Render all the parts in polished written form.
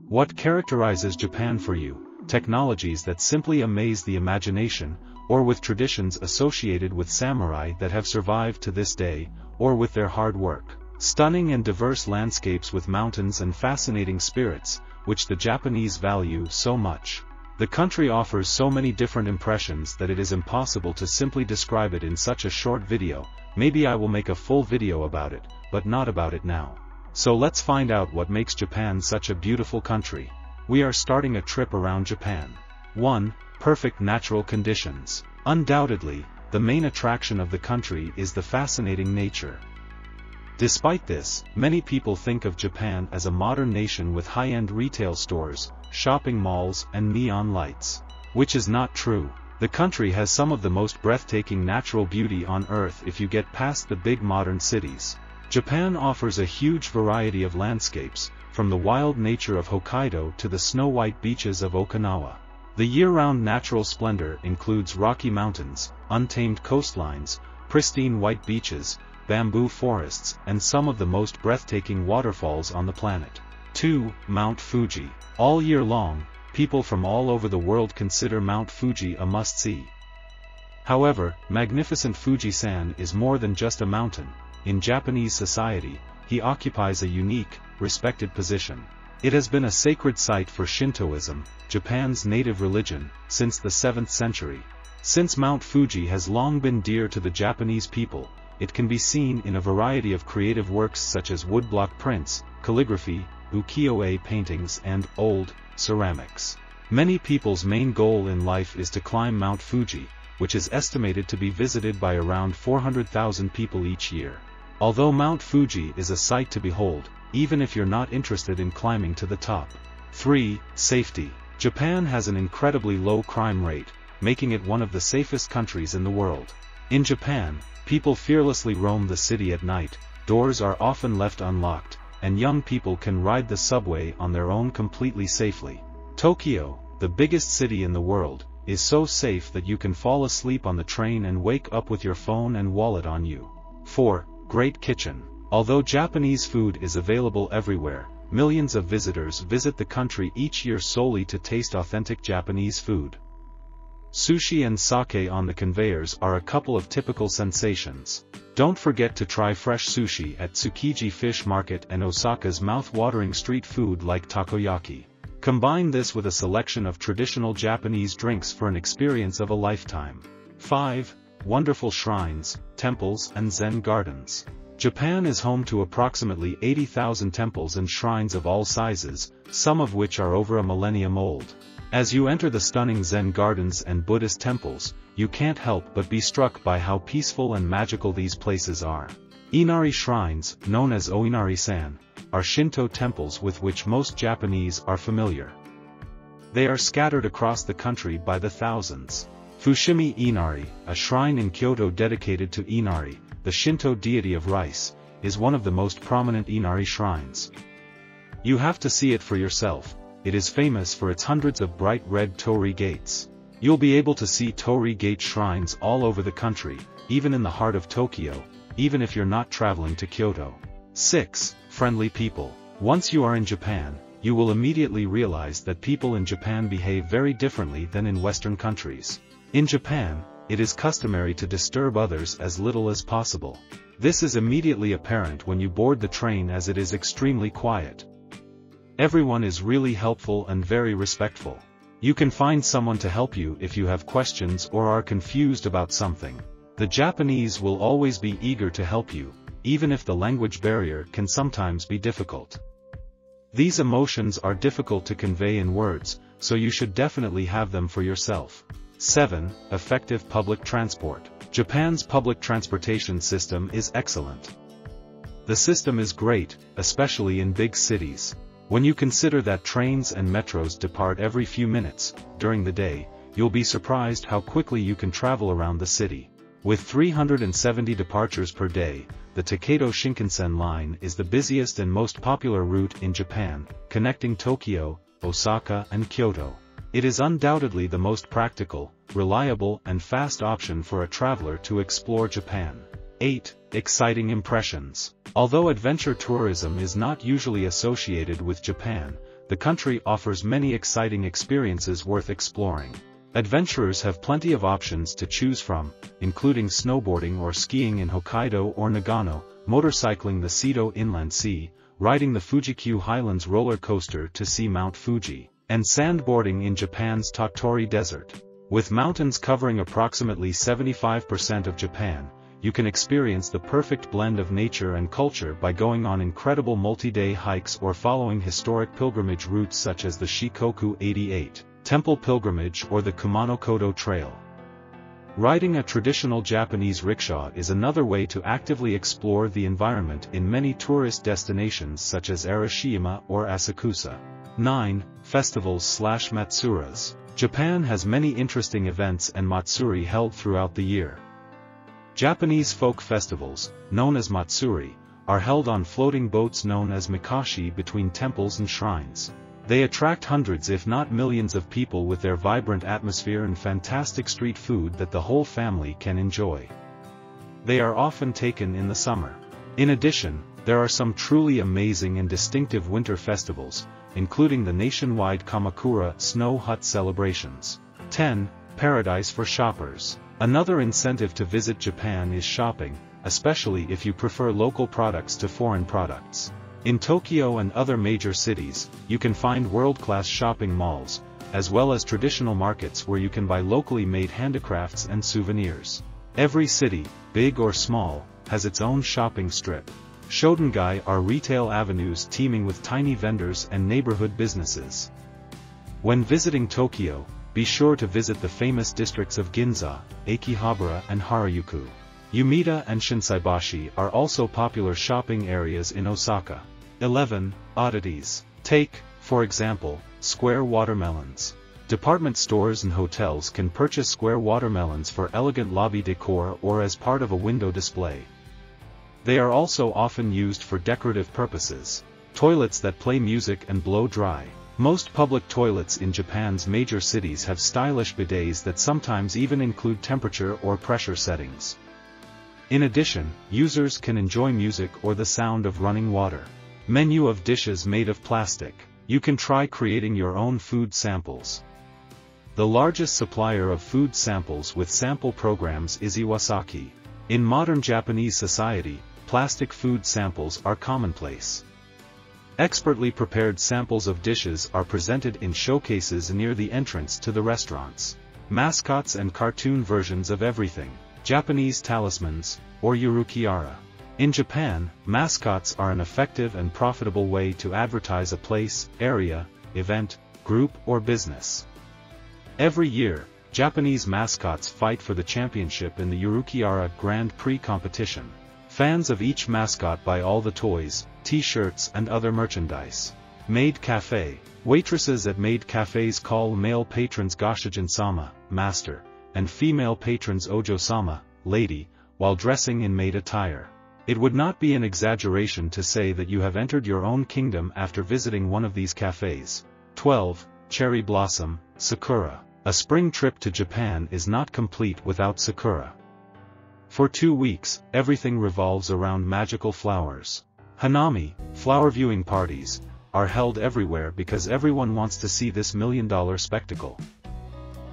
What characterizes Japan for you? Technologies that simply amaze the imagination, or with traditions associated with samurai that have survived to this day, or with their hard work. Stunning and diverse landscapes with mountains and fascinating spirits, which the Japanese value so much. The country offers so many different impressions that it is impossible to simply describe it in such a short video. Maybe I will make a full video about it, but not about it now. So let's find out what makes Japan such a beautiful country. We are starting a trip around Japan. 1. Perfect natural conditions. Undoubtedly, the main attraction of the country is the fascinating nature. Despite this, many people think of Japan as a modern nation with high-end retail stores, shopping malls and neon lights. Which is not true. The country has some of the most breathtaking natural beauty on earth if you get past the big modern cities. Japan offers a huge variety of landscapes, from the wild nature of Hokkaido to the snow-white beaches of Okinawa. The year-round natural splendor includes Rocky Mountains, untamed coastlines, pristine white beaches, bamboo forests, and some of the most breathtaking waterfalls on the planet. 2. Mount Fuji. All year long, people from all over the world consider Mount Fuji a must-see. However, magnificent Fuji-san is more than just a mountain. In Japanese society, he occupies a unique, respected position. It has been a sacred site for Shintoism, Japan's native religion, since the 7th century. Since Mount Fuji has long been dear to the Japanese people, it can be seen in a variety of creative works such as woodblock prints, calligraphy, ukiyo-e paintings and old ceramics. Many people's main goal in life is to climb Mount Fuji, which is estimated to be visited by around 400,000 people each year. Although Mount Fuji is a sight to behold, even if you're not interested in climbing to the top. 3. Safety. Japan has an incredibly low crime rate, making it one of the safest countries in the world. In Japan, people fearlessly roam the city at night, doors are often left unlocked, and young people can ride the subway on their own completely safely. Tokyo, the biggest city in the world, is so safe that you can fall asleep on the train and wake up with your phone and wallet on you. 4. Great kitchen. Although Japanese food is available everywhere, millions of visitors visit the country each year solely to taste authentic Japanese food. Sushi and sake on the conveyors are a couple of typical sensations. Don't forget to try fresh sushi at Tsukiji Fish Market and Osaka's mouth-watering street food like takoyaki. Combine this with a selection of traditional Japanese drinks for an experience of a lifetime. 5. Wonderful shrines, temples and Zen gardens. Japan is home to approximately 80,000 temples and shrines of all sizes, some of which are over a millennium old. As you enter the stunning Zen gardens and Buddhist temples, you can't help but be struck by how peaceful and magical these places are. Inari shrines, known as Oinari-san, are Shinto temples with which most Japanese are familiar. They are scattered across the country by the thousands. Fushimi Inari, a shrine in Kyoto dedicated to Inari, the Shinto deity of rice, is one of the most prominent Inari shrines. You have to see it for yourself. It is famous for its hundreds of bright red torii gates. You'll be able to see torii gate shrines all over the country, even in the heart of Tokyo, even if you're not traveling to Kyoto. 6. Friendly people. Once you are in Japan, you will immediately realize that people in Japan behave very differently than in Western countries. In Japan, it is customary to disturb others as little as possible. This is immediately apparent when you board the train as it is extremely quiet. Everyone is really helpful and very respectful. You can find someone to help you if you have questions or are confused about something. The Japanese will always be eager to help you, even if the language barrier can sometimes be difficult. These emotions are difficult to convey in words, so you should definitely have them for yourself. 7. Effective public transport. Japan's public transportation system is excellent. The system is great, especially in big cities. When you consider that trains and metros depart every few minutes, during the day, you'll be surprised how quickly you can travel around the city. With 370 departures per day, the Takedo Shinkansen line is the busiest and most popular route in Japan, connecting Tokyo, Osaka and Kyoto. It is undoubtedly the most practical, reliable and fast option for a traveler to explore Japan. 8. Exciting impressions. Although adventure tourism is not usually associated with Japan, the country offers many exciting experiences worth exploring. Adventurers have plenty of options to choose from, including snowboarding or skiing in Hokkaido or Nagano, motorcycling the Seto Inland Sea, riding the Fuji-Q Highlands roller coaster to see Mount Fuji, and sandboarding in Japan's Tottori Desert. With mountains covering approximately 75% of Japan, you can experience the perfect blend of nature and culture by going on incredible multi-day hikes or following historic pilgrimage routes such as the Shikoku 88 Temple Pilgrimage or the Kumano-Kodo Trail. Riding a traditional Japanese rickshaw is another way to actively explore the environment in many tourist destinations such as Arashiyama or Asakusa. 9. Festivals/Matsuras. Japan has many interesting events and matsuri held throughout the year. Japanese folk festivals, known as matsuri, are held on floating boats known as mikoshi between temples and shrines. They attract hundreds if not millions of people with their vibrant atmosphere and fantastic street food that the whole family can enjoy. They are often taken in the summer. In addition, there are some truly amazing and distinctive winter festivals, including the nationwide Kamakura snow hut celebrations. 10. Paradise for shoppers. Another incentive to visit Japan is shopping, especially if you prefer local products to foreign products. In Tokyo and other major cities, you can find world-class shopping malls, as well as traditional markets where you can buy locally made handicrafts and souvenirs. Every city, big or small, has its own shopping strip. Shodangai are retail avenues teeming with tiny vendors and neighborhood businesses. When visiting Tokyo, be sure to visit the famous districts of Ginza, Akihabara and Harajuku. Umeda and Shinsaibashi are also popular shopping areas in Osaka. 11. Oddities. Take, for example, square watermelons. Department stores and hotels can purchase square watermelons for elegant lobby decor or as part of a window display. They are also often used for decorative purposes. Toilets that play music and blow dry. Most public toilets in Japan's major cities have stylish bidets that sometimes even include temperature or pressure settings. In addition, users can enjoy music or the sound of running water. Menu of dishes made of plastic. You can try creating your own food samples. The largest supplier of food samples with sample programs is Iwasaki. In modern Japanese society, plastic food samples are commonplace. Expertly prepared samples of dishes are presented in showcases near the entrance to the restaurants. Mascots and cartoon versions of everything. Japanese talismans, or Yuru-kyara. In Japan, mascots are an effective and profitable way to advertise a place, area, event, group or business. Every year, Japanese mascots fight for the championship in the Yuru-kyara Grand Prix competition. Fans of each mascot buy all the toys, t-shirts and other merchandise. Maid Cafe. Waitresses at maid cafes call male patrons Goshijin-sama, master, and female patrons Ojo-sama, lady, while dressing in maid attire. It would not be an exaggeration to say that you have entered your own kingdom after visiting one of these cafes. 12. Cherry Blossom, Sakura. A spring trip to Japan is not complete without Sakura. For 2 weeks, everything revolves around magical flowers. Hanami, flower viewing parties, are held everywhere because everyone wants to see this million-dollar spectacle.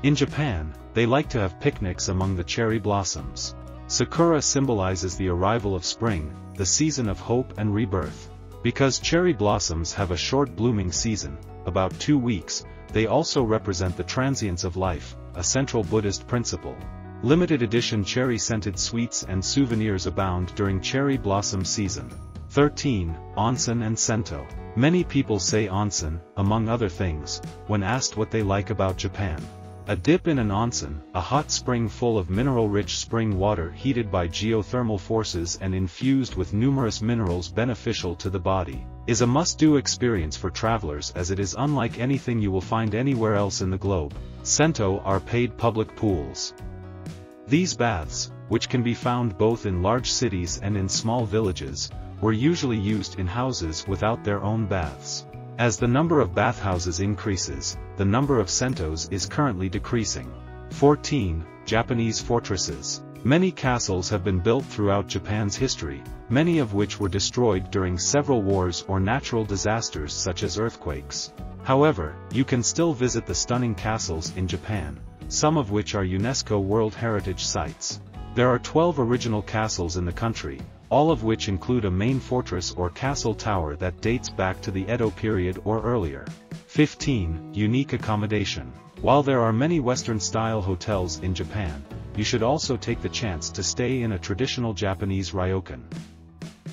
In Japan, they like to have picnics among the cherry blossoms. Sakura symbolizes the arrival of spring, the season of hope and rebirth. Because cherry blossoms have a short blooming season, about 2 weeks, they also represent the transience of life, a central Buddhist principle. Limited edition cherry-scented sweets and souvenirs abound during cherry blossom season. 13. Onsen and Sento. Many people say onsen, among other things, when asked what they like about Japan. A dip in an onsen, a hot spring full of mineral-rich spring water heated by geothermal forces and infused with numerous minerals beneficial to the body, is a must-do experience for travelers as it is unlike anything you will find anywhere else in the globe. Sento are paid public pools. These baths, which can be found both in large cities and in small villages, were usually used in houses without their own baths. As the number of bathhouses increases, the number of sentos is currently decreasing. 14. Japanese fortresses. Many castles have been built throughout Japan's history, many of which were destroyed during several wars or natural disasters such as earthquakes. However, you can still visit the stunning castles in Japan, some of which are UNESCO World Heritage Sites. There are 12 original castles in the country, all of which include a main fortress or castle tower that dates back to the Edo period or earlier. 15. Unique accommodation. While there are many Western-style hotels in Japan, you should also take the chance to stay in a traditional Japanese ryokan.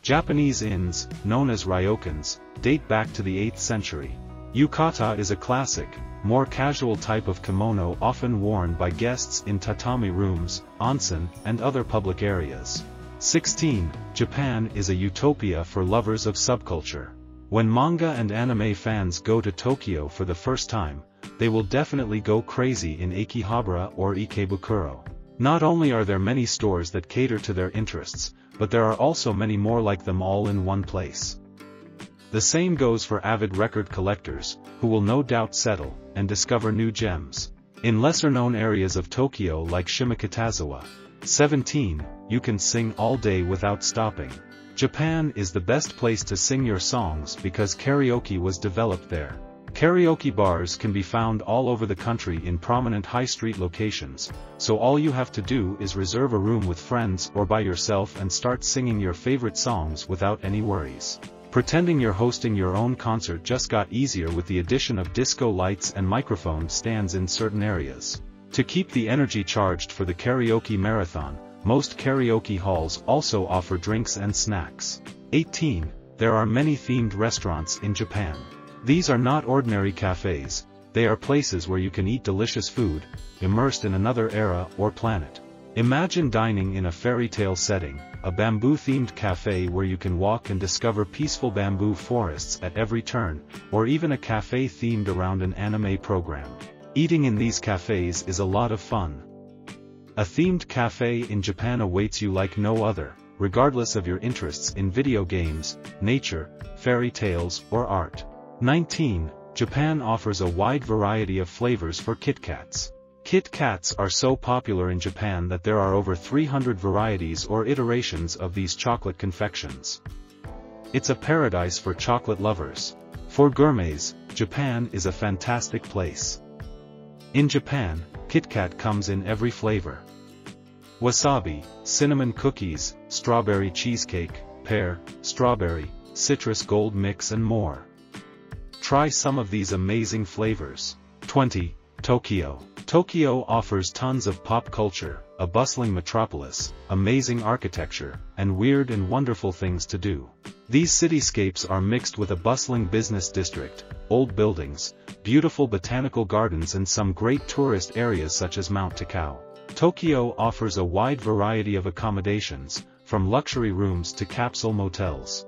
Japanese inns, known as ryokans, date back to the 8th century. Yukata is a classic, more casual type of kimono often worn by guests in tatami rooms, onsen, and other public areas. 16. Japan is a utopia for lovers of subculture. When manga and anime fans go to Tokyo for the first time, they will definitely go crazy in Akihabara or Ikebukuro. Not only are there many stores that cater to their interests, but there are also many more like them all in one place. The same goes for avid record collectors, who will no doubt settle and discover new gems in lesser-known areas of Tokyo like Shimokitazawa. 17. You can sing all day without stopping. Japan is the best place to sing your songs because karaoke was developed there. Karaoke bars can be found all over the country in prominent high street locations, so all you have to do is reserve a room with friends or by yourself and start singing your favorite songs without any worries. Pretending you're hosting your own concert just got easier with the addition of disco lights and microphone stands in certain areas. To keep the energy charged for the karaoke marathon, most karaoke halls also offer drinks and snacks. 18. There are many themed restaurants in Japan. These are not ordinary cafes, they are places where you can eat delicious food, immersed in another era or planet. Imagine dining in a fairy tale setting, a bamboo-themed cafe where you can walk and discover peaceful bamboo forests at every turn, or even a cafe themed around an anime program. Eating in these cafes is a lot of fun. A themed cafe in Japan awaits you like no other, regardless of your interests in video games, nature, fairy tales, or art. 19. Japan offers a wide variety of flavors for Kit Kats. Kit Kats are so popular in Japan that there are over 300 varieties or iterations of these chocolate confections. It's a paradise for chocolate lovers. For gourmets, Japan is a fantastic place. In Japan, Kit Kat comes in every flavor. Wasabi, cinnamon cookies, strawberry cheesecake, pear, strawberry, citrus gold mix and more. Try some of these amazing flavors. 20. Tokyo. Tokyo offers tons of pop culture, a bustling metropolis, amazing architecture, and weird and wonderful things to do. These cityscapes are mixed with a bustling business district, old buildings, beautiful botanical gardens and some great tourist areas such as Mount Takao. Tokyo offers a wide variety of accommodations, from luxury rooms to capsule motels.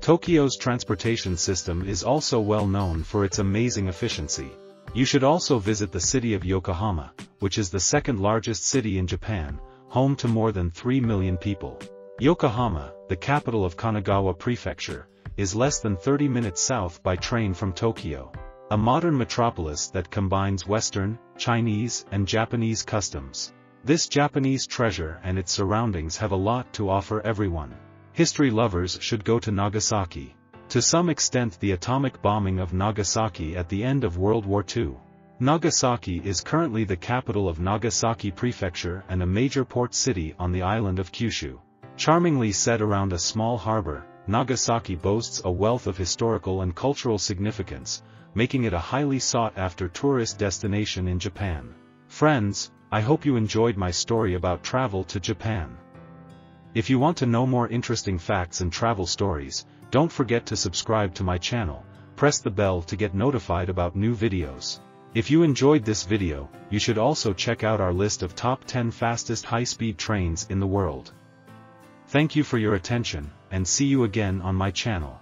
Tokyo's transportation system is also well known for its amazing efficiency. You should also visit the city of Yokohama, which is the second largest city in Japan, home to more than 3 million people. Yokohama, the capital of Kanagawa Prefecture, is less than 30 minutes south by train from Tokyo. A modern metropolis that combines Western, Chinese, and Japanese customs. This Japanese treasure and its surroundings have a lot to offer everyone. History lovers should go to Nagasaki. To some extent the atomic bombing of Nagasaki at the end of World War II. Nagasaki is currently the capital of Nagasaki Prefecture and a major port city on the island of Kyushu. Charmingly set around a small harbor, Nagasaki boasts a wealth of historical and cultural significance, making it a highly sought-after tourist destination in Japan. Friends, I hope you enjoyed my story about travel to Japan. If you want to know more interesting facts and travel stories, don't forget to subscribe to my channel, press the bell to get notified about new videos. If you enjoyed this video, you should also check out our list of top 10 fastest high-speed trains in the world. Thank you for your attention, and see you again on my channel.